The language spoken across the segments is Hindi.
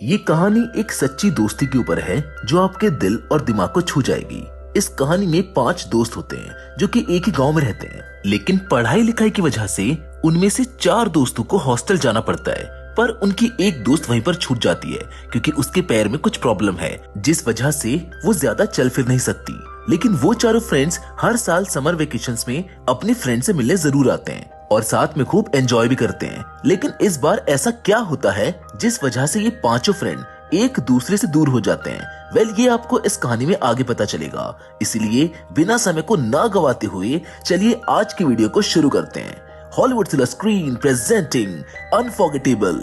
ये कहानी एक सच्ची दोस्ती के ऊपर है जो आपके दिल और दिमाग को छू जाएगी। इस कहानी में 5 दोस्त होते हैं जो कि एक ही गांव में रहते हैं, लेकिन पढ़ाई लिखाई की वजह से उनमें से 4 दोस्तों को हॉस्टल जाना पड़ता है। पर उनकी एक दोस्त वहीं पर छूट जाती है क्योंकि उसके पैर में कुछ प्रॉब्लम है, जिस वजह से वो ज्यादा चल फिर नहीं सकती। लेकिन वो चारों फ्रेंड्स हर साल समर वेकेशंस में अपने फ्रेंड से मिलने जरूर आते हैं और साथ में खूब एंजॉय भी करते हैं। लेकिन इस बार ऐसा क्या होता है जिस वजह से ये 5 फ्रेंड एक दूसरे से दूर हो जाते हैं? ये आपको इस कहानी में आगे पता चलेगा। इसलिए बिना समय को ना गवाते हुए चलिए आज की वीडियो को शुरू करते हैं। Hollywood silver screen presenting unforgettable.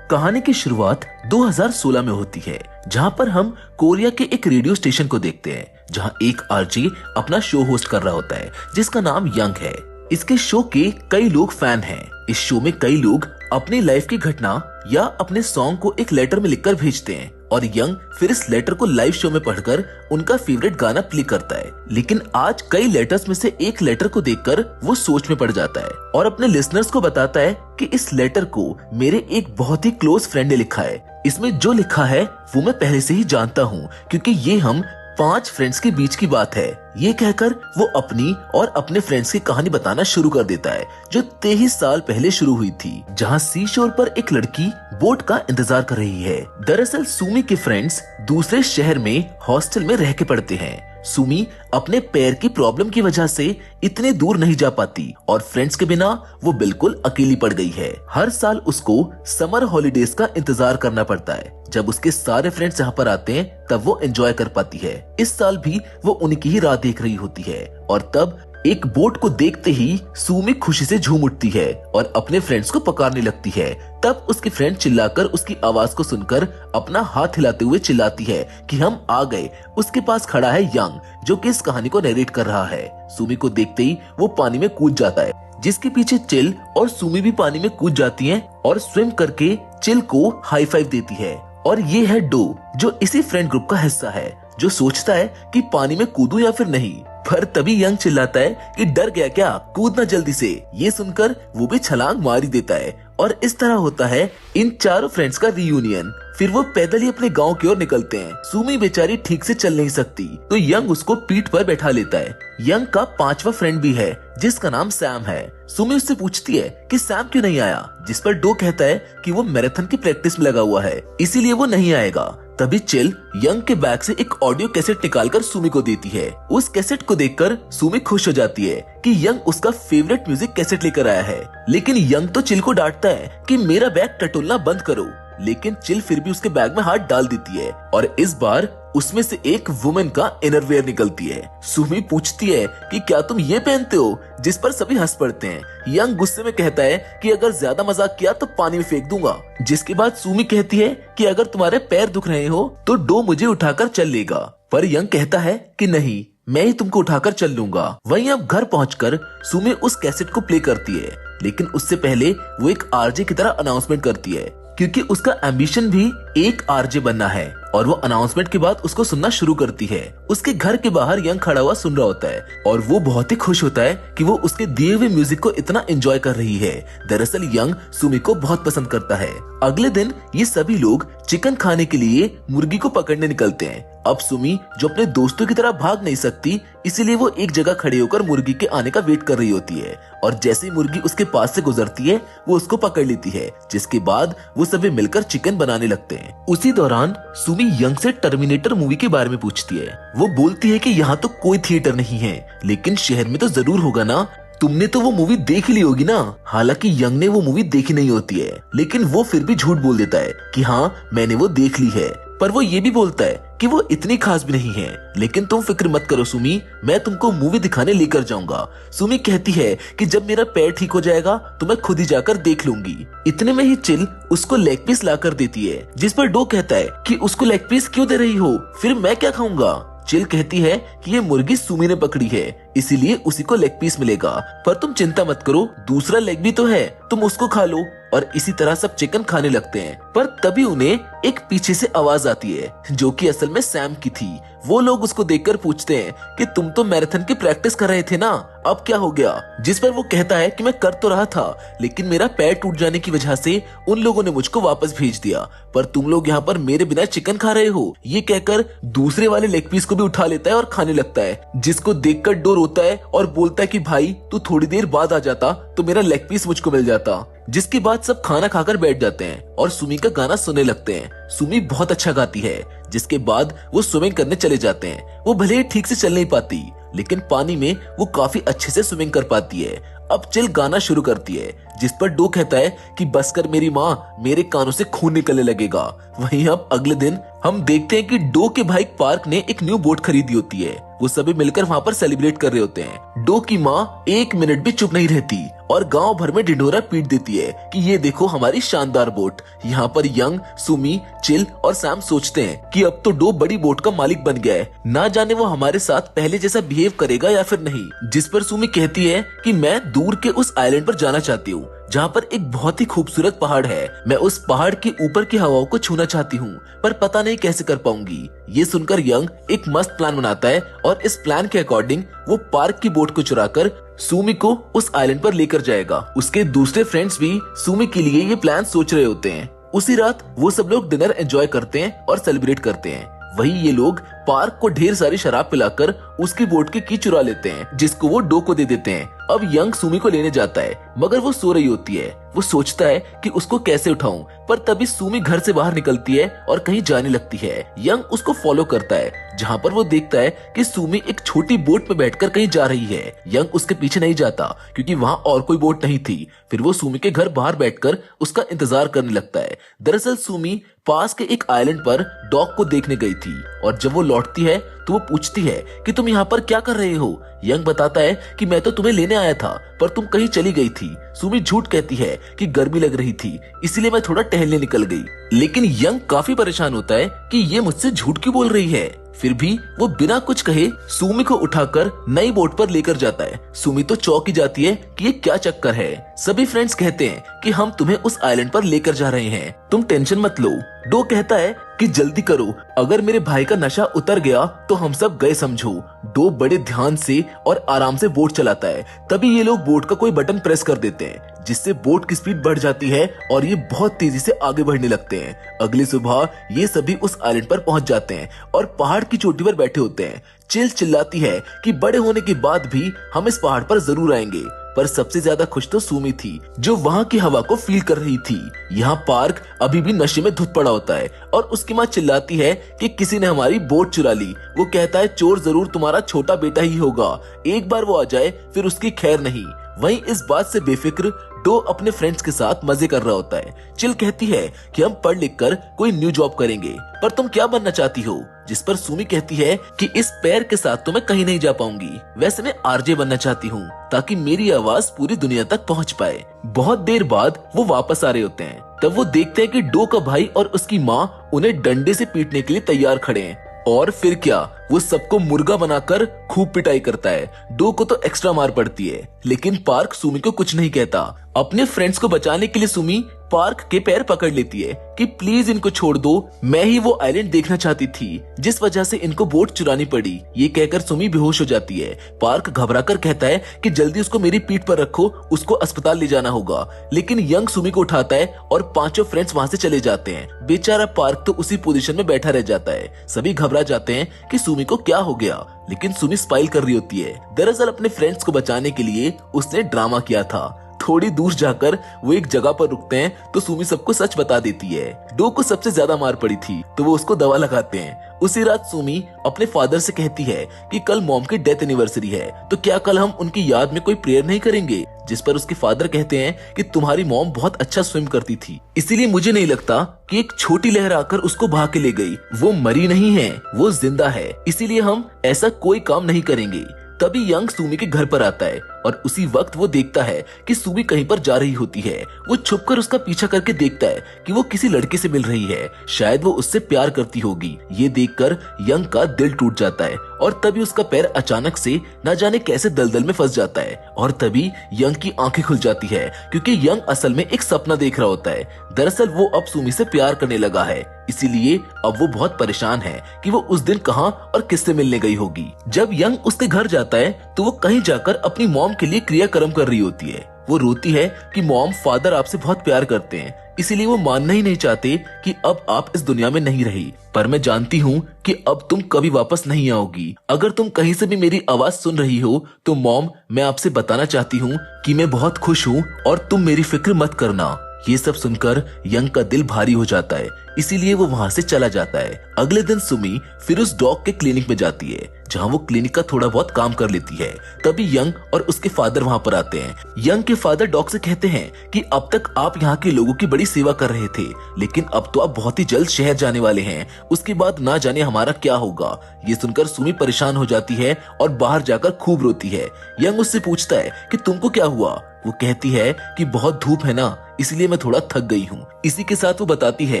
कहानी की शुरुआत 2016 में होती है, जहां पर हम कोरिया के एक रेडियो स्टेशन को देखते हैं, जहां एक आरजे अपना शो होस्ट कर रहा होता है जिसका नाम यंग है। इसके शो के कई लोग फैन हैं। इस शो में कई लोग अपनी लाइफ की घटना या अपने सॉन्ग को एक लेटर में लिखकर भेजते हैं और यंग फिर इस लेटर को लाइव शो में पढ़कर उनका फेवरेट गाना प्ले करता है। लेकिन आज कई लेटर्स में से एक लेटर को देखकर वो सोच में पड़ जाता है और अपने लिसनर्स को बताता है कि इस लेटर को मेरे एक बहुत ही क्लोज फ्रेंड ने लिखा है। इसमें जो लिखा है वो मैं पहले से ही जानता हूँ क्योंकि ये हम 5 फ्रेंड्स के बीच की बात है। ये कहकर वो अपनी और अपने फ्रेंड्स की कहानी बताना शुरू कर देता है जो 23 साल पहले शुरू हुई थी, जहाँ सी शोर पर एक लड़की बोट का इंतजार कर रही है। दरअसल सुमी के फ्रेंड्स दूसरे शहर में हॉस्टल में रह के पढ़ते हैं। सुमी अपने पैर की प्रॉब्लम की वजह से इतने दूर नहीं जा पाती और फ्रेंड्स के बिना वो बिल्कुल अकेली पड़ गई है। हर साल उसको समर हॉलिडेज का इंतजार करना पड़ता है। जब उसके सारे फ्रेंड्स यहाँ पर आते हैं तब वो एंजॉय कर पाती है। इस साल भी वो उनकी ही राह देख रही होती है और तब एक बोट को देखते ही सुमी खुशी से झूम उठती है और अपने फ्रेंड्स को पुकारने लगती है। तब उसकी फ्रेंड चिल्लाकर उसकी आवाज को सुनकर अपना हाथ हिलाते हुए चिल्लाती है कि हम आ गए। उसके पास खड़ा है यंग जो कि इस कहानी को नरेट कर रहा है। सुमी को देखते ही वो पानी में कूद जाता है, जिसके पीछे चिल और सुमी भी पानी में कूद जाती हैं और स्विम करके चिल को हाई फाइव देती है। और ये है डो जो इसी फ्रेंड ग्रुप का हिस्सा है, जो सोचता है कि पानी में कूदूं या फिर नहीं। पर तभी यंग चिल्लाता है कि डर गया क्या, कूदना जल्दी से। ये सुनकर वो भी छलांग मार ही देता है और इस तरह होता है इन चारों फ्रेंड्स का रियूनियन। फिर वो पैदल ही अपने गांव की ओर निकलते हैं। सुमी बेचारी ठीक से चल नहीं सकती तो यंग उसको पीठ पर बैठा लेता है। यंग का 5वां फ्रेंड भी है जिसका नाम सैम है। सुमी उससे पूछती है कि सैम क्यों नहीं आया, जिस पर डो कहता है कि वो मैराथन की प्रैक्टिस में लगा हुआ है, इसीलिए वो नहीं आएगा। तभी चिल यंग के बैग से एक ऑडियो कैसेट निकालकर सुमी को देती है। उस कैसेट को देखकर सुमी खुश हो जाती है कि यंग उसका फेवरेट म्यूजिक कैसेट लेकर आया है। लेकिन यंग तो चिल को डांटता है कि मेरा बैग टटोलना बंद करो, लेकिन चिल फिर भी उसके बैग में हाथ डाल देती है और इस बार उसमें से एक वुमेन का इनरवेयर निकलती है। सुमी पूछती है कि क्या तुम ये पहनते हो, जिस पर सभी हंस पड़ते हैं। यंग गुस्से में कहता है कि अगर ज्यादा मजाक किया तो पानी में फेंक दूंगा, जिसके बाद सुमी कहती है कि अगर तुम्हारे पैर दुख रहे हो तो डो मुझे उठाकर चल लेगा। पर यंग कहता है कि नहीं, मैं ही तुमको उठाकर चल लूंगा। वहीं अब घर पहुंचकर सुमी उस कैसेट को प्ले करती है, लेकिन उससे पहले वो एक आरजे की तरह अनाउंसमेंट करती है क्योंकि उसका एम्बिशन भी एक आरजे बनना है। और वो अनाउंसमेंट के बाद उसको सुनना शुरू करती है। उसके घर के बाहर यंग खड़ा हुआ सुन रहा होता है और वो बहुत ही खुश होता है कि वो उसके दिए हुए म्यूजिक को इतना एंजॉय कर रही है। दरअसल यंग सुमी को बहुत पसंद करता है। अगले दिन ये सभी लोग चिकन खाने के लिए मुर्गी को पकड़ने निकलते हैं। अब सुमी जो अपने दोस्तों की तरह भाग नहीं सकती, इसीलिए वो एक जगह खड़े होकर मुर्गी के आने का वेट कर रही होती है और जैसे ही मुर्गी उसके पास से गुजरती है वो उसको पकड़ लेती है, जिसके बाद वो सभी मिलकर चिकन बनाने लगते हैं। उसी दौरान सुमी यंग से टर्मिनेटर मूवी के बारे में पूछती है। वो बोलती है कि यहाँ तो कोई थिएटर नहीं है, लेकिन शहर में तो जरूर होगा ना, तुमने तो वो मूवी देख ली होगी ना। हालांकि यंग ने वो मूवी देखी नहीं होती है, लेकिन वो फिर भी झूठ बोल देता है कि हाँ मैंने वो देख ली है। पर वो ये भी बोलता है कि वो इतनी खास भी नहीं है। लेकिन तुम फिक्र मत करो सुमी, मैं तुमको मूवी दिखाने लेकर जाऊंगा। सुमी कहती है कि जब मेरा पैर ठीक हो जाएगा तो मैं खुद ही जाकर देख लूंगी। इतने में ही चिल उसको लेग पीस ला कर देती है, जिस पर डो कहता है कि उसको लेग पीस क्यों दे रही हो, फिर मैं क्या खाऊंगा। चिल कहती है कि ये मुर्गी सुमी ने पकड़ी है, इसीलिए उसी को लेग पीस मिलेगा। पर तुम चिंता मत करो, दूसरा लेग भी तो है, तुम उसको खा लो। और इसी तरह सब चिकन खाने लगते हैं। पर तभी उन्हें एक पीछे से आवाज आती है, जो कि असल में सैम की थी। वो लोग उसको देखकर पूछते हैं कि तुम तो मैराथन की प्रैक्टिस कर रहे थे ना, अब क्या हो गया? जिस पर वो कहता है कि मैं कर तो रहा था, लेकिन मेरा पैर टूट जाने की वजह से उन लोगों ने मुझको वापस भेज दिया। पर तुम लोग यहाँ पर मेरे बिना चिकन खा रहे हो। ये कहकर दूसरे वाले लेग पीस को भी उठा लेता है और खाने लगता है, जिसको देखकर डो रोता है और बोलता है कि भाई तू थोड़ी देर बाद आ जाता तो मेरा लेग पीस मुझको मिल जाता। जिसके बाद सब खाना खाकर बैठ जाते हैं और सुमी का गाना सुनने लगते हैं। सुमी बहुत अच्छा गाती है। जिसके बाद वो स्विमिंग करने चले जाते हैं। वो भले ही ठीक से चल नहीं पाती, लेकिन पानी में वो काफी अच्छे से स्विमिंग कर पाती है। अब चिल गाना शुरू करती है, जिस पर डो कहता है कि बस कर मेरी माँ, मेरे कानों से खून निकलने लगेगा। वहीं अब अगले दिन हम देखते हैं कि डो के भाई पार्क ने एक न्यू बोट खरीदी होती है। वो सभी मिलकर वहाँ पर सेलिब्रेट कर रहे होते हैं। डो की माँ एक मिनट भी चुप नहीं रहती और गांव भर में ढिंढोरा पीट देती है कि ये देखो हमारी शानदार बोट। यहाँ पर यंग, सुमी, चिल और सैम सोचते हैं कि अब तो डो बड़ी बोट का मालिक बन गया है, ना जाने वो हमारे साथ पहले जैसा बिहेव करेगा या फिर नहीं। जिस पर सुमी कहती है कि मैं दूर के उस आइलैंड पर जाना चाहती हूँ, जहाँ पर एक बहुत ही खूबसूरत पहाड़ है। मैं उस पहाड़ के ऊपर की हवाओं को छूना चाहती हूँ, पर पता नहीं कैसे कर पाऊंगी। ये सुनकर यंग एक मस्त प्लान बनाता है और इस प्लान के अकॉर्डिंग वो पार्क की बोट को चुराकर सुमी को उस आइलैंड पर लेकर जाएगा। उसके दूसरे फ्रेंड्स भी सुमी के लिए ये प्लान सोच रहे होते हैं। उसी रात वो सब लोग डिनर एंजॉय करते हैं और सेलिब्रेट करते हैं। वही ये लोग पार्क को ढेर सारी शराब पिलाकर उसकी बोट की चुरा लेते हैं, जिसको वो डो को दे देते हैं। अब यंग सुमी को लेने जाता है, मगर वो सो रही होती है। वो सोचता है कि उसको कैसे उठाऊं, पर तभी सुमी घर से बाहर निकलती है और कहीं जाने लगती है। यंग उसको फॉलो करता है, जहाँ पर वो देखता है कि सुमी एक छोटी बोट में बैठकर कहीं जा रही है। यंग उसके पीछे नहीं जाता, क्योंकि वहाँ और कोई बोट नहीं थी। फिर वो सुमी के घर बाहर बैठकर उसका इंतजार करने लगता है। दरअसल सुमी पास के एक आइलैंड पर डॉग को देखने गई थी, और जब वो लौटती है तो वो पूछती है कि तुम यहाँ पर क्या कर रहे हो? यंग बताता है कि मैं तो तुम्हें लेने आया था, पर तुम कहीं चली गई थी। सुमी झूठ कहती है कि गर्मी लग रही थी, इसलिए मैं थोड़ा टहलने निकल गई। लेकिन यंग काफी परेशान होता है कि ये मुझसे झूठ क्यों बोल रही है। फिर भी वो बिना कुछ कहे सुमी को उठाकर नई बोट पर लेकर जाता है। सुमी तो चौंक ही जाती है कि ये क्या चक्कर है। सभी फ्रेंड्स कहते हैं कि हम तुम्हें उस आइलैंड पर लेकर जा रहे हैं, तुम टेंशन मत लो। डो कहता है कि जल्दी करो, अगर मेरे भाई का नशा उतर गया तो हम सब गए समझो। डो बड़े ध्यान से और आराम से बोट चलाता है। तभी ये लोग बोट का कोई बटन प्रेस कर देते हैं, जिससे बोट की स्पीड बढ़ जाती है और ये बहुत तेजी से आगे बढ़ने लगते हैं। अगली सुबह ये सभी उस आइलैंड पर पहुंच जाते हैं और पहाड़ की चोटी पर बैठे होते हैं। चिल चिल्लाती है कि बड़े होने के बाद भी हम इस पहाड़ पर जरूर आएंगे। पर सबसे ज्यादा खुश तो सुमी थी, जो वहाँ की हवा को फील कर रही थी। यहाँ पार्क अभी भी नशे में धुत पड़ा होता है और उसकी माँ चिल्लाती है कि किसी ने हमारी बोट चुरा ली। वो कहता है चोर जरूर तुम्हारा छोटा बेटा ही होगा, एक बार वो आ जाए फिर उसकी खैर नहीं। वहीं इस बात से बेफिक्र डो अपने फ्रेंड्स के साथ मजे कर रहा होता है। चिल कहती है कि हम पढ़ लिख कर कोई न्यू जॉब करेंगे, पर तुम क्या बनना चाहती हो? जिस पर सुमी कहती है कि इस पैर के साथ तो मैं कहीं नहीं जा पाऊंगी, वैसे मैं आरजे बनना चाहती हूँ, ताकि मेरी आवाज पूरी दुनिया तक पहुँच पाए। बहुत देर बाद वो वापस आ रहे होते हैं। तब वो देखते हैं कि डो का भाई और उसकी माँ उन्हें डंडे से पीटने के लिए तैयार खड़े हैं। और फिर क्या, वो सबको मुर्गा बनाकर खूब पिटाई करता है। डो को तो एक्स्ट्रा मार पड़ती है, लेकिन पार्क सुमी को कुछ नहीं कहता। अपने फ्रेंड्स को बचाने के लिए सुमी पार्क के पैर पकड़ लेती है कि प्लीज इनको छोड़ दो, मैं ही वो आइलैंड देखना चाहती थी जिस वजह से इनको बोट चुरानी पड़ी। ये कहकर सुमी बेहोश हो जाती है। पार्क घबराकर कहता है कि जल्दी उसको मेरी पीठ पर रखो, उसको अस्पताल ले जाना होगा। लेकिन यंग सुमी को उठाता है और पांचों फ्रेंड्स वहाँ से चले जाते हैं। बेचारा पार्क तो उसी पोजीशन में बैठा रह जाता है। सभी घबरा जाते हैं कि सुमी को क्या हो गया, लेकिन सुमी स्माइल कर रही होती है। दरअसल अपने फ्रेंड्स को बचाने के लिए उसने ड्रामा किया था। थोड़ी दूर जाकर वो एक जगह पर रुकते हैं तो सुमी सबको सच बता देती है। डो को सबसे ज्यादा मार पड़ी थी तो वो उसको दवा लगाते हैं। उसी रात सुमी अपने फादर से कहती है कि कल मॉम की डेथ एनिवर्सरी है, तो क्या कल हम उनकी याद में कोई प्रेयर नहीं करेंगे? जिस पर उसके फादर कहते हैं कि तुम्हारी मॉम बहुत अच्छा स्विम करती थी, इसीलिए मुझे नहीं लगता कि एक छोटी लहर आकर उसको बहा के ले गई। वो मरी नहीं है, वो जिंदा है, इसीलिए हम ऐसा कोई काम नहीं करेंगे। तभी यंग सुमी के घर पर आता है और उसी वक्त वो देखता है कि सुमी कहीं पर जा रही होती है। वो छुपकर उसका पीछा करके देखता है कि वो किसी लड़के से मिल रही है, शायद वो उससे प्यार करती होगी। ये देखकर यंग का दिल टूट जाता है और तभी उसका पैर अचानक से न जाने कैसे दलदल में फंस जाता है और तभी यंग की आंखें खुल जाती है क्योंकि यंग असल में एक सपना देख रहा होता है। दरअसल वो अब सुमी से प्यार करने लगा है, इसीलिए अब वो बहुत परेशान है कि वो उस दिन कहां और किससे मिलने गई होगी। जब यंग उसके घर जाता है तो वो कहीं जाकर अपनी मॉम के लिए क्रियाक्रम कर रही होती है। वो रोती है कि मॉम, फादर आपसे बहुत प्यार करते हैं, इसीलिए वो मानना ही नहीं चाहते कि अब आप इस दुनिया में नहीं रही, पर मैं जानती हूँ कि अब तुम कभी वापस नहीं आओगी। अगर तुम कहीं से भी मेरी आवाज सुन रही हो तो मॉम, मैं आपसे बताना चाहती हूँ कि मैं बहुत खुश हूँ और तुम मेरी फिक्र मत करना। ये सब सुनकर यंग का दिल भारी हो जाता है, इसीलिए वो वहाँ से चला जाता है। अगले दिन सुमी फिर उस डॉग के क्लिनिक में जाती है, जहाँ वो क्लिनिक का थोड़ा बहुत काम कर लेती है। तभी यंग और उसके फादर वहाँ पर आते हैं। यंग के फादर डॉग से कहते हैं कि अब तक आप यहाँ के लोगों की बड़ी सेवा कर रहे थे, लेकिन अब तो आप बहुत ही जल्द शहर जाने वाले हैं, उसके बाद ना जाने हमारा क्या होगा। ये सुनकर सुमी परेशान हो जाती है और बाहर जाकर खूब रोती है। यंग उससे पूछता है कि तुमको क्या हुआ। वो कहती है कि बहुत धूप है ना, इसलिए मैं थोड़ा थक गई हूँ। इसी के साथ वो बताती है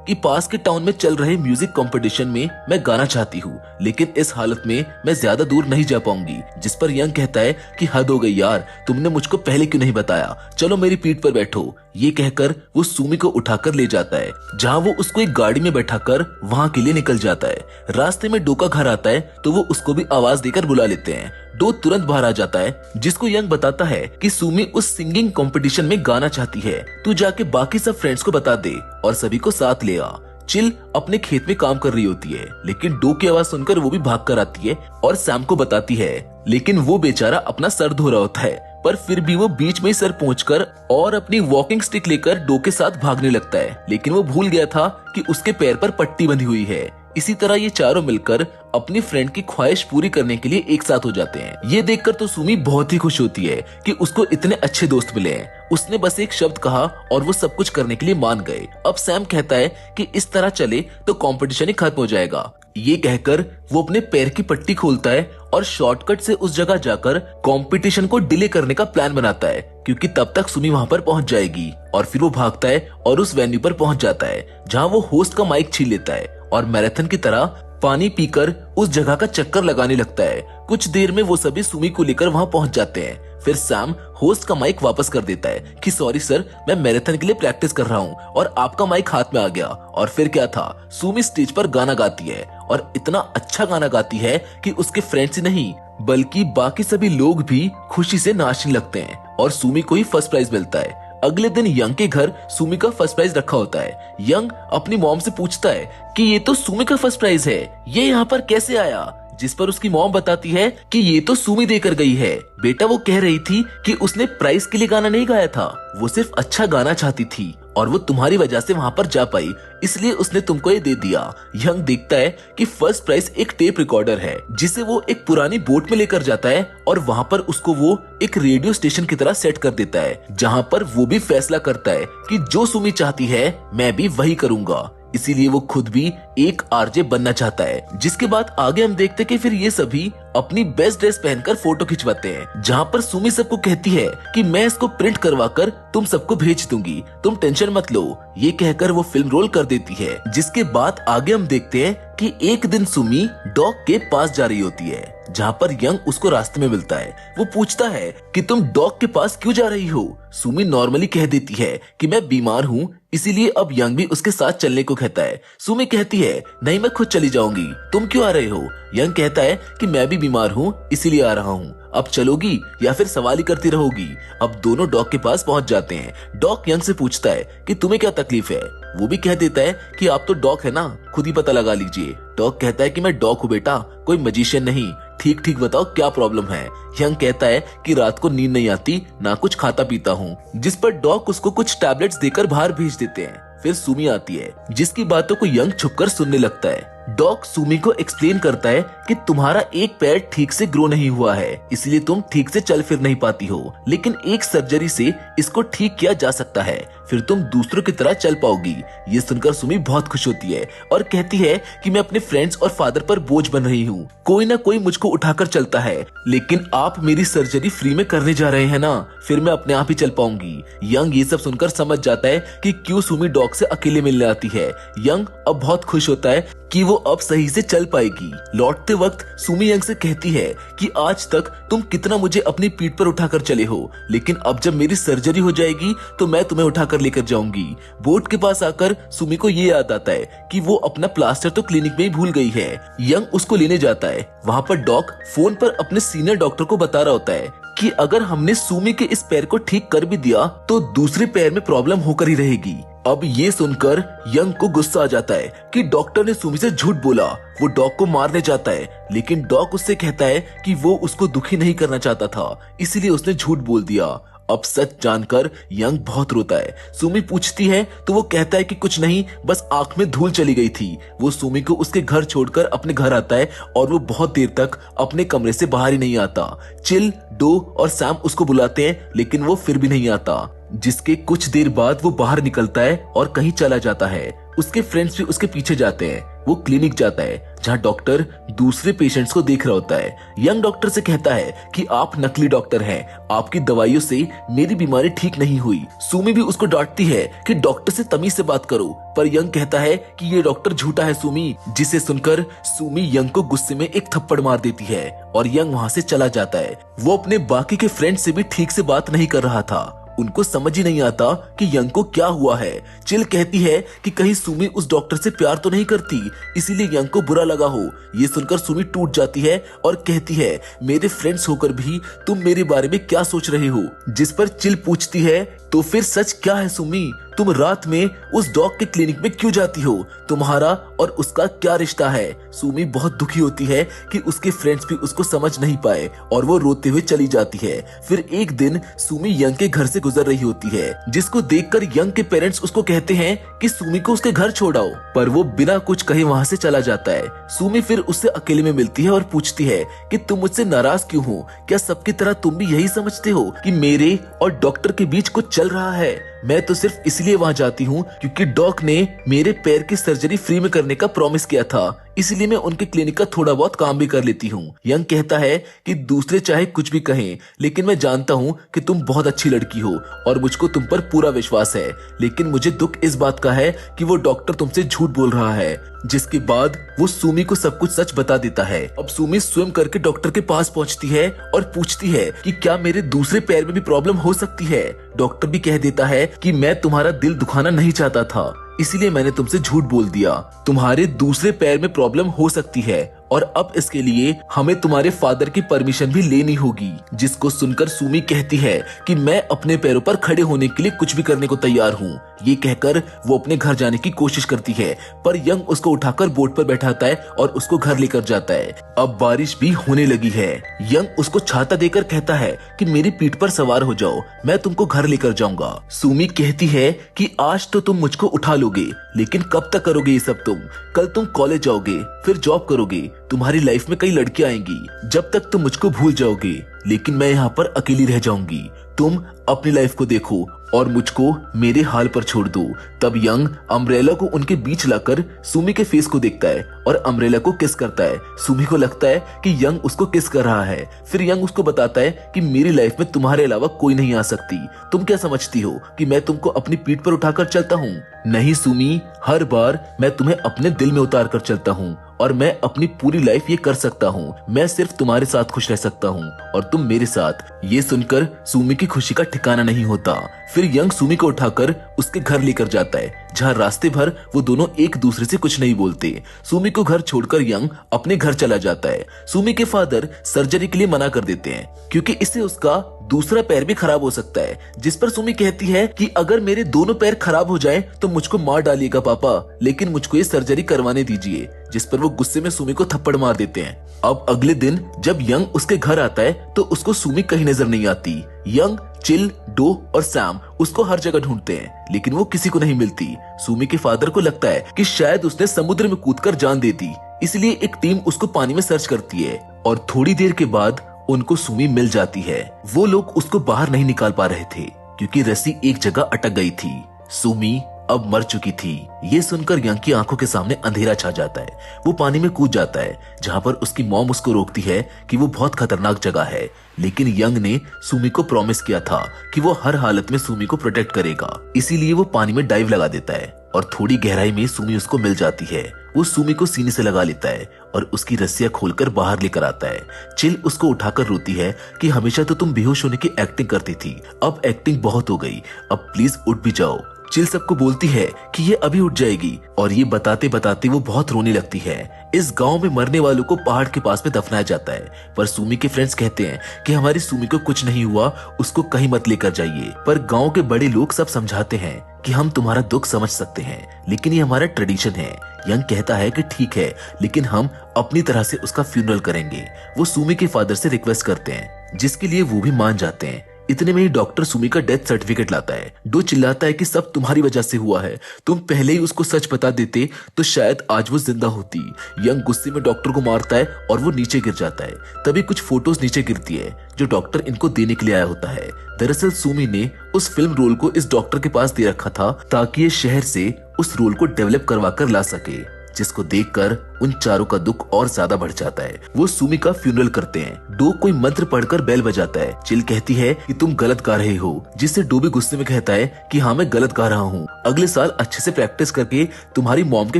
कि पास के टाउन में चल रहे म्यूजिक कंपटीशन में मैं गाना चाहती हूँ, लेकिन इस हालत में मैं ज्यादा दूर नहीं जा पाऊंगी। जिस पर यंग कहता है कि हद हो गई यार, तुमने मुझको पहले क्यों नहीं बताया, चलो मेरी पीठ पर बैठो। ये कहकर वो सुमी को उठाकर ले जाता है, जहाँ वो उसको एक गाड़ी में बैठाकर वहाँ के लिए निकल जाता है। रास्ते में डो का घर आता है तो वो उसको भी आवाज देकर बुला लेते हैं। डो तुरंत बाहर आ जाता है, जिसको यंग बताता है कि सुमी उस सिंगिंग कंपटीशन में गाना चाहती है, तू जाके बाकी सब फ्रेंड्स को बता दे और सभी को साथ ले आ। चिल अपने खेत में काम कर रही होती है, लेकिन डो की आवाज सुनकर वो भी भाग कर आती है और सैम को बताती है, लेकिन वो बेचारा अपना सर धो रहा होता है, पर फिर भी वो बीच में ही सर पहुंचकर और अपनी वॉकिंग स्टिक लेकर डो के साथ भागने लगता है, लेकिन वो भूल गया था कि उसके पैर पर पट्टी बंधी हुई है। इसी तरह ये चारों मिलकर अपनी फ्रेंड की ख्वाहिश पूरी करने के लिए एक साथ हो जाते हैं। ये देखकर तो सुमी बहुत ही खुश होती है कि उसको इतने अच्छे दोस्त मिले हैं। उसने बस एक शब्द कहा और वो सब कुछ करने के लिए मान गए। अब सैम कहता है कि इस तरह चले तो कंपटीशन ही खत्म हो जाएगा। ये कहकर वो अपने पैर की पट्टी खोलता है और शॉर्टकट से उस जगह जाकर कंपटीशन को डिले करने का प्लान बनाता है, क्योंकि तब तक सुमी वहां पर पहुंच जाएगी। और फिर वो भागता है और उस वेन्यू पर पहुंच जाता है, जहां वो होस्ट का माइक छीन लेता है और मैराथन की तरह पानी पीकर उस जगह का चक्कर लगाने लगता है। कुछ देर में वो सभी सुमी को लेकर वहां पहुंच जाते हैं। फिर सैम होस्ट का माइक वापस कर देता है कि सॉरी सर, मैं मैराथन के लिए प्रैक्टिस कर रहा हूँ और आपका माइक हाथ में आ गया। और फिर क्या था, सुमी स्टेज पर गाना गाती है और इतना अच्छा गाना गाती है कि उसके फ्रेंड्स ही नहीं बल्कि बाकी सभी लोग भी खुशी से नाचने लगते हैं और सुमी को ही फर्स्ट प्राइज मिलता है। अगले दिन यंग के घर सुमी का फर्स्ट प्राइज रखा होता है। यंग अपनी मॉम से पूछता है कि ये तो सुमी का फर्स्ट प्राइज है, ये यहाँ पर कैसे आया? जिस पर उसकी मॉम बताती है कि ये तो सुमी देकर गई है। बेटा, वो कह रही थी कि उसने प्राइज के लिए गाना नहीं गाया था, वो सिर्फ अच्छा गाना चाहती थी और वो तुम्हारी वजह से वहाँ पर जा पाई, इसलिए उसने तुमको ये दे दिया। यंग देखता है कि फर्स्ट प्राइज एक टेप रिकॉर्डर है, जिसे वो एक पुरानी बोट में लेकर जाता है और वहाँ पर उसको वो एक रेडियो स्टेशन की तरह सेट कर देता है, जहाँ पर वो भी फैसला करता है कि जो सुमी चाहती है मैं भी वही करूँगा। इसीलिए वो खुद भी एक आरजे बनना चाहता है। जिसके बाद आगे हम देखते कि फिर ये सभी अपनी बेस्ट ड्रेस पहनकर फोटो खिंचवाते हैं, जहाँ पर सुमी सबको कहती है कि मैं इसको प्रिंट करवाकर तुम सबको भेज दूंगी, तुम टेंशन मत लो। ये कहकर वो फिल्म रोल कर देती है। जिसके बाद आगे हम देखते हैं कि एक दिन सुमी डॉग के पास जा रही होती है, जहाँ पर यंग उसको रास्ते में मिलता है। वो पूछता है कि तुम डॉग के पास क्यों जा रही हो? सुमी नॉर्मली कह देती है कि मैं बीमार हूँ, इसीलिए अब यंग भी उसके साथ चलने को कहता है। सुमी कहती है नहीं, मैं खुद चली जाऊंगी, तुम क्यों आ रहे हो? यंग कहता है कि मैं भी बीमार हूँ इसीलिए आ रहा हूँ, अब चलोगी या फिर सवाल ही करती रहोगी? अब दोनों डॉग के पास पहुंच जाते हैं। डॉग यंग से पूछता है कि तुम्हें क्या तकलीफ है? वो भी कह देता है कि आप तो डॉग है ना, खुद ही पता लगा लीजिए। डॉग कहता है कि मैं डॉग हूँ बेटा, कोई मजिशियन नहीं, ठीक ठीक बताओ क्या प्रॉब्लम है? यंग कहता है कि रात को नींद नहीं आती, ना कुछ खाता पीता हूँ। जिस पर डॉग उसको कुछ टैबलेट्स देकर बाहर भेज देते हैं। फिर सुमी आती है, जिसकी बातों को यंग छुपकर सुनने लगता है। डॉक सुमी को एक्सप्लेन करता है कि तुम्हारा एक पैर ठीक से ग्रो नहीं हुआ है, इसलिए तुम ठीक से चल फिर नहीं पाती हो, लेकिन एक सर्जरी से इसको ठीक किया जा सकता है, फिर तुम दूसरों की तरह चल पाओगी। ये सुनकर सुमी बहुत खुश होती है और कहती है कि मैं अपने फ्रेंड्स और फादर पर बोझ बन रही हूँ, कोई ना कोई मुझको उठाकर चलता है, लेकिन आप मेरी सर्जरी फ्री में करने जा रहे हैं ना, फिर मैं अपने आप ही चल पाऊंगी। यंग ये सब सुनकर समझ जाता है कि क्यों सुमी डॉग से अकेले मिलने आती है। यंग अब बहुत खुश होता है कि वो अब सही से चल पाएगी। लौटते वक्त सुमी यंग से कहती है कि आज तक तुम कितना मुझे अपनी पीठ पर उठाकर चले हो, लेकिन अब जब मेरी सर्जरी हो जाएगी तो मैं तुम्हें उठाकर लेकर जाऊंगी। बोट के पास आकर सुमी को ये याद आता है कि वो अपना प्लास्टर तो क्लिनिक में ही भूल गई है। यंग उसको लेने जाता है। वहाँ पर डॉक फोन पर अपने सीनियर डॉक्टर को बता रहा होता है कि अगर हमने सुमी के इस पैर को ठीक कर भी दिया तो दूसरे पैर में प्रॉब्लम होकर ही रहेगी। अब ये सुनकर यंग को गुस्सा आ जाता है कि डॉक्टर ने सुमी से झूठ बोला। वो डॉग को मारने जाता है, लेकिन डॉग उससे कहता है कि वो उसको दुखी नहीं करना चाहता था, इसीलिए उसने झूठ बोल दिया। अब सच जानकर यंग बहुत रोता है। सुमी पूछती है तो वो कहता है कि कुछ नहीं, बस आंख में धूल चली गई थी। वो सुमी को उसके घर छोड़कर अपने घर आता है और वो बहुत देर तक अपने कमरे से बाहर ही नहीं आता। चिल, डो और सैम उसको बुलाते हैं, लेकिन वो फिर भी नहीं आता। जिसके कुछ देर बाद वो बाहर निकलता है और कहीं चला जाता है। उसके फ्रेंड्स भी उसके पीछे जाते हैं। वो क्लिनिक जाता है जहाँ डॉक्टर दूसरे पेशेंट्स को देख रहा होता है। यंग डॉक्टर से कहता है कि आप नकली डॉक्टर हैं, आपकी दवाइयों से मेरी बीमारी ठीक नहीं हुई। सुमी भी उसको डांटती है कि डॉक्टर से तमीज से बात करो, पर यंग कहता है कि ये डॉक्टर झूठा है सुमी। जिसे सुनकर सुमी यंग को गुस्से में एक थप्पड़ मार देती है और यंग वहाँ से चला जाता है। वो अपने बाकी के फ्रेंड्स से भी ठीक से बात नहीं कर रहा था। उनको समझ ही नहीं आता कि यंग को क्या हुआ है। चिल कहती है कि कहीं सुमी उस डॉक्टर से प्यार तो नहीं करती, इसीलिए यंग को बुरा लगा हो। ये सुनकर सुमी टूट जाती है और कहती है, मेरे फ्रेंड्स होकर भी तुम मेरे बारे में क्या सोच रहे हो। जिस पर चिल पूछती है, तो फिर सच क्या है सुमी, तुम रात में उस डॉग के क्लिनिक में क्यों जाती हो, तुम्हारा और उसका क्या रिश्ता है। सुमी बहुत दुखी होती है कि उसके फ्रेंड्स भी उसको समझ नहीं पाए और वो रोते हुए चली जाती है। फिर एक दिन सुमी यंग के घर से गुजर रही होती है, जिसको देखकर यंग के पेरेंट्स उसको कहते हैं कि सुमी को उसके घर छोड़ाओ, पर वो बिना कुछ कहे वहाँ से चला जाता है। सुमी फिर उससे अकेले में मिलती है और पूछती है कि तुम मुझसे नाराज क्यों हो, क्या सबकी तरह तुम भी यही समझते हो कि मेरे और डॉक्टर के बीच कुछ चल रहा है। मैं तो सिर्फ इसलिए वहाँ जाती हूँ क्योंकि डॉक ने मेरे पैर की सर्जरी फ्री में करने का प्रॉमिस किया था, इसलिए मैं उनके क्लिनिक का थोड़ा बहुत काम भी कर लेती हूँ। यंग कहता है कि दूसरे चाहे कुछ भी कहें, लेकिन मैं जानता हूँ कि तुम बहुत अच्छी लड़की हो और मुझको तुम पर पूरा विश्वास है, लेकिन मुझे दुख इस बात का है कि वो डॉक्टर तुमसे झूठ बोल रहा है। जिसके बाद वो सुमी को सब कुछ सच बता देता है। अब सुमी स्वयं करके डॉक्टर के पास पहुंचती है और पूछती है कि क्या मेरे दूसरे पैर में भी प्रॉब्लम हो सकती है। डॉक्टर भी कह देता है कि मैं तुम्हारा दिल दुखाना नहीं चाहता था, इसीलिए मैंने तुमसे झूठ बोल दिया। तुम्हारे दूसरे पैर में प्रॉब्लम हो सकती है और अब इसके लिए हमें तुम्हारे फादर की परमिशन भी लेनी होगी। जिसको सुनकर सुमी कहती है कि मैं अपने पैरों पर खड़े होने के लिए कुछ भी करने को तैयार हूँ। ये कहकर वो अपने घर जाने की कोशिश करती है, पर यंग उसको उठाकर बोट पर बैठाता है और उसको घर लेकर जाता है। अब बारिश भी होने लगी है। यंग उसको छाता देकर कहता है कि मेरी पीठ पर सवार हो जाओ, मैं तुमको घर लेकर जाऊंगा। सुमी कहती है कि आज तो तुम मुझको उठा लोगे, लेकिन कब तक करोगे ये सब तुम? कल तुम कॉलेज जाओगे, फिर जॉब करोगे, तुम्हारी लाइफ में कई लड़कियां आएंगी, जब तक तुम मुझको भूल जाओगे, लेकिन मैं यहाँ पर अकेली रह जाऊंगी। तुम अपनी लाइफ को देखो और मुझको मेरे हाल पर छोड़ दो। तब यंग अम्ब्रेला को उनके बीच लाकर सुमी के फेस को देखता है और अम्ब्रेला को किस करता है। सुमी को लगता है कि यंग उसको किस कर रहा है। फिर यंग उसको बताता है कि मेरी लाइफ में तुम्हारे अलावा कोई नहीं आ सकती। तुम क्या समझती हो कि मैं तुमको अपनी पीठ पर उठाकर चलता हूँ? नहीं सुमी, हर बार मैं तुम्हें अपने दिल में उतार कर चलता हूँ और मैं अपनी पूरी लाइफ ये कर सकता हूँ। मैं सिर्फ तुम्हारे साथ खुश रह सकता हूँ और तुम मेरे साथ। ये सुनकर सुमी की खुशी का ठिकाना नहीं होता। फिर यंग सुमी को उठाकर उसके घर लेकर जाता है, जहाँ रास्ते भर वो दोनों एक दूसरे से कुछ नहीं बोलते। सुमी को घर छोड़कर यंग अपने घर चला जाता है। सुमी के फादर सर्जरी के लिए मना कर देते हैं क्योंकि इससे उसका दूसरा पैर भी खराब हो सकता है। जिस पर सुमी कहती है कि अगर मेरे दोनों पैर खराब हो जाएं तो मुझको मार डालिएगा पापा, लेकिन मुझको ये सर्जरी करवाने दीजिए। जिस पर वो गुस्से में सुमी को थप्पड़ मार देते हैं। अब अगले दिन जब यंग उसके घर आता है तो उसको सुमी कहीं नजर नहीं आती। यंग, चिल, डो और सैम उसको हर जगह ढूंढते हैं लेकिन वो किसी को नहीं मिलती। सुमी के फादर को लगता है कि शायद उसने समुद्र में कूदकर जान दे दी, इसलिए एक टीम उसको पानी में सर्च करती है और थोड़ी देर के बाद उनको सुमी मिल जाती है। वो लोग उसको बाहर नहीं निकाल पा रहे थे क्योंकि रस्सी एक जगह अटक गई थी। सुमी अब मर चुकी थी। ये सुनकर यंग की आंखों के सामने अंधेरा छा जाता है। वो पानी में कूद जाता है जहां पर उसकी मॉम उसको रोकती है कि वो बहुत खतरनाक जगह है, लेकिन यंग ने सुमी को प्रॉमिस किया था कि वो हर हालत में सुमी को प्रोटेक्ट करेगा, इसीलिए वो पानी में डाइव लगा देता है और थोड़ी गहराई में सुमी उसको मिल जाती है। वो सुमी को सीने से लगा लेता है और उसकी रस्सियां खोलकर बाहर लेकर आता है। चिल उसको उठाकर रोती है कि हमेशा तो तुम बेहोश होने की एक्टिंग करती थी, अब एक्टिंग बहुत हो गई, अब प्लीज उठ भी जाओ। चिल सबको बोलती है कि ये अभी उठ जाएगी और ये बताते बताते वो बहुत रोने लगती है। इस गांव में मरने वालों को पहाड़ के पास में दफनाया जाता है, पर सुमी के फ्रेंड्स कहते हैं कि हमारी सुमी को कुछ नहीं हुआ, उसको कहीं मत लेकर जाइए। पर गांव के बड़े लोग सब समझाते हैं कि हम तुम्हारा दुख समझ सकते हैं, लेकिन ये हमारा ट्रेडिशन है। यंग कहता है कि ठीक है, लेकिन हम अपनी तरह से उसका फ्यूनरल करेंगे। वो सुमी के फादर से रिक्वेस्ट करते हैं, जिसके लिए वो भी मान जाते हैं। इतने में ही डॉक्टर सुमी का डेथ सर्टिफिकेट लाता है। डो चिल्लाता है कि सब तुम्हारी वजह से हुआ है, तुम पहले ही उसको सच बता देते तो शायद आज वो जिंदा होती। यंग गुस्से में डॉक्टर को मारता है और वो नीचे गिर जाता है। तभी कुछ फोटोज नीचे गिरती है जो डॉक्टर इनको देने के लिए आया होता है। दरअसल सुमी ने उस फिल्म रोल को इस डॉक्टर के पास दे रखा था ताकि ये शहर से उस रोल को डेवलप करवा कर ला सके, जिसको देखकर उन चारों का दुख और ज्यादा बढ़ जाता है। वो सुमी का फ्यूनरल करते हैं। डो कोई मंत्र पढ़कर बेल बजाता है। चिल कहती है कि तुम गलत गा रहे हो, जिससे डो भी गुस्से में कहता है कि हाँ मैं गलत गा रहा हूँ, अगले साल अच्छे से प्रैक्टिस करके तुम्हारी मॉम के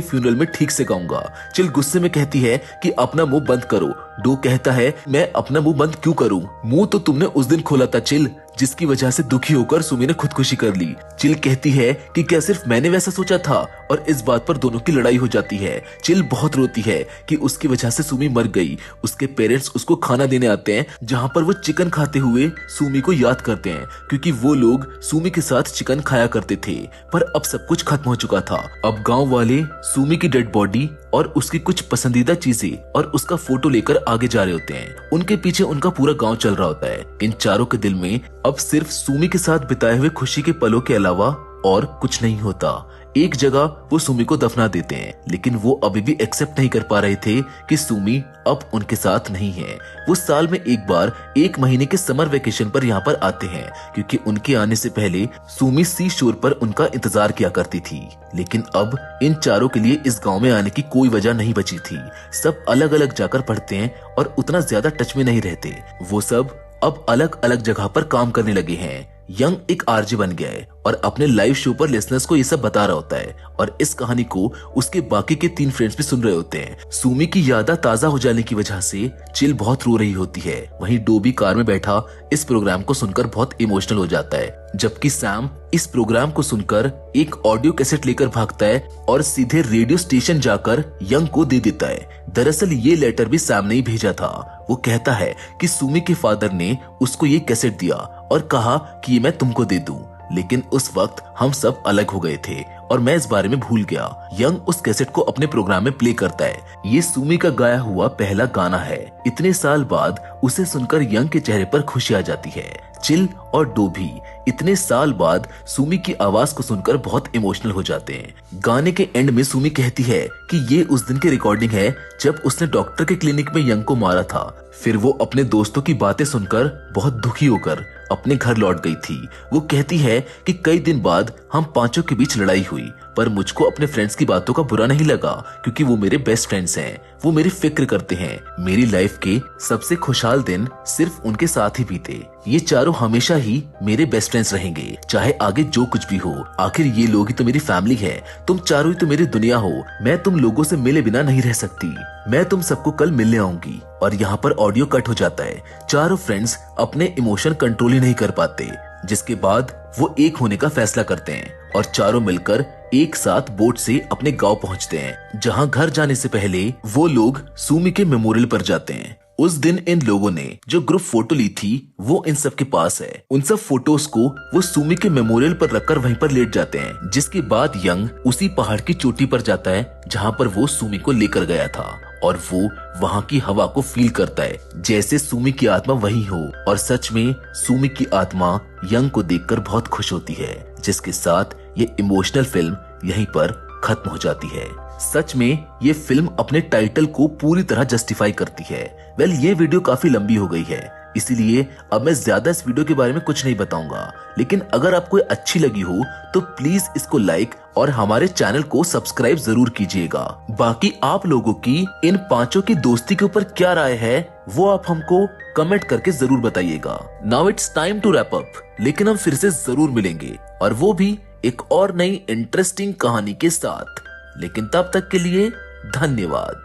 फ्यूनरल में ठीक से गाऊंगा। चिल गुस्से में कहती है कि अपना मुंह बंद करो। डो कहता है मैं अपना मुंह बंद क्यों करूं, मुंह तो तुमने उस दिन खोला था चिल, जिसकी वजह से दुखी होकर सुमी ने खुदकुशी कर ली। चिल कहती है कि क्या सिर्फ मैंने वैसा सोचा था, और इस बात पर दोनों की लड़ाई हो जाती है। चिल बहुत रोती है कि उसकी वजह से सुमी मर गई। उसके पेरेंट्स उसको खाना देने आते हैं जहां पर वो चिकन खाते हुए सुमी को याद करते हैं, क्योंकि वो लोग सुमी के साथ चिकन खाया करते थे। पर अब सब कुछ खत्म हो चुका था। अब गांव वाले सुमी की डेड बॉडी और उसकी कुछ पसंदीदा चीजें और उसका फोटो लेकर आगे जा रहे होते हैं। उनके पीछे उनका पूरा गांव चल रहा होता है। इन चारों के दिल में अब सिर्फ सुमी के साथ बिताए हुए खुशी के पलों के अलावा और कुछ नहीं होता। एक जगह वो सुमी को दफना देते हैं, लेकिन वो अभी भी एक्सेप्ट नहीं कर पा रहे थे कि सुमी अब उनके साथ नहीं है। वो साल में एक बार 1 महीने के समर वेकेशन पर यहाँ पर आते हैं, क्योंकि उनके आने से पहले सुमी सी शोर पर उनका इंतजार किया करती थी। लेकिन अब इन चारों के लिए इस गांव में आने की कोई वजह नहीं बची थी। सब अलग अलग जाकर पढ़ते हैं और उतना ज्यादा टच में नहीं रहते। वो सब अब अलग अलग जगह पर काम करने लगे हैं। यंग एक आरजे बन गया है और अपने लाइव शो पर लिसनर्स को ये सब बता रहा होता है, और इस कहानी को उसके बाकी के 3 फ्रेंड्स भी सुन रहे होते हैं। सुमी की यादें ताजा हो जाने की वजह से चिल बहुत रो रही होती है। वहीं डोबी कार में बैठा इस प्रोग्राम को सुनकर बहुत इमोशनल हो जाता है, जबकि सैम इस प्रोग्राम को सुनकर एक ऑडियो कैसेट लेकर भागता है और सीधे रेडियो स्टेशन जाकर यंग को दे देता है। दरअसल ये लेटर भी सैम ने ही भेजा था। वो कहता है कि सुमी के फादर ने उसको ये कैसेट दिया और कहा कि ये मैं तुमको दे दूं, लेकिन उस वक्त हम सब अलग हो गए थे और मैं इस बारे में भूल गया। यंग उस कैसेट को अपने प्रोग्राम में प्ले करता है। ये सुमी का गाया हुआ पहला गाना है। इतने साल बाद उसे सुनकर यंग के चेहरे पर खुशी आ जाती है। चिल और डोभी इतने साल बाद सुमी की आवाज को सुनकर बहुत इमोशनल हो जाते हैं। गाने के एंड में सुमी कहती है कि ये उस दिन की रिकॉर्डिंग है जब उसने डॉक्टर के क्लिनिक में यंग को मारा था। फिर वो अपने दोस्तों की बातें सुनकर बहुत दुखी होकर अपने घर लौट गई थी। वो कहती है कि कई दिन बाद हम पांचों के बीच लड़ाई हुई, पर मुझको अपने फ्रेंड्स की बातों का बुरा नहीं लगा, क्योंकि वो मेरे बेस्ट फ्रेंड्स हैं। वो मेरी फिक्र करते हैं। मेरी लाइफ के सबसे खुशहाल दिन सिर्फ उनके साथ ही बीते। ये चारों हमेशा ही मेरे बेस्ट फ्रेंड्स रहेंगे, चाहे आगे जो कुछ भी हो। आखिर ये लोग ही तो मेरी फैमिली है। तुम चारों ही तो मेरी दुनिया हो। मैं तुम लोगों से मिले बिना नहीं रह सकती। मैं तुम सबको कल मिलने आऊंगी। और यहाँ पर ऑडियो कट हो जाता है। चारों फ्रेंड्स अपने इमोशन कंट्रोल ही नहीं कर पाते, जिसके बाद वो एक होने का फैसला करते हैं और चारों मिलकर एक साथ बोट से अपने गांव पहुंचते हैं, जहां घर जाने से पहले वो लोग सुमी के मेमोरियल पर जाते हैं। उस दिन इन लोगों ने जो ग्रुप फोटो ली थी वो इन सब के पास है। उन सब फोटोज को वो सुमी के मेमोरियल पर रखकर वहीं पर लेट जाते हैं, जिसके बाद यंग उसी पहाड़ की चोटी पर जाता है जहाँ पर वो सुमी को लेकर गया था और वो वहाँ की हवा को फील करता है जैसे सुमी की आत्मा वही हो। और सच में सुमी की आत्मा यंग को देखकर बहुत खुश होती है, जिसके साथ ये इमोशनल फिल्म यहीं पर खत्म हो जाती है। सच में ये फिल्म अपने टाइटल को पूरी तरह जस्टिफाई करती है। वेल, ये वीडियो काफी लंबी हो गई है, इसीलिए अब मैं ज्यादा इस वीडियो के बारे में कुछ नहीं बताऊंगा। लेकिन अगर आपको अच्छी लगी हो तो प्लीज इसको लाइक और हमारे चैनल को सब्सक्राइब जरूर कीजिएगा। बाकी आप लोगों की इन पांचों की दोस्ती के ऊपर क्या राय है वो आप हमको कमेंट करके जरूर बताइएगा। Now it's time to wrap up, लेकिन हम फिर से जरूर मिलेंगे और वो भी एक और नई इंटरेस्टिंग कहानी के साथ। लेकिन तब तक के लिए धन्यवाद।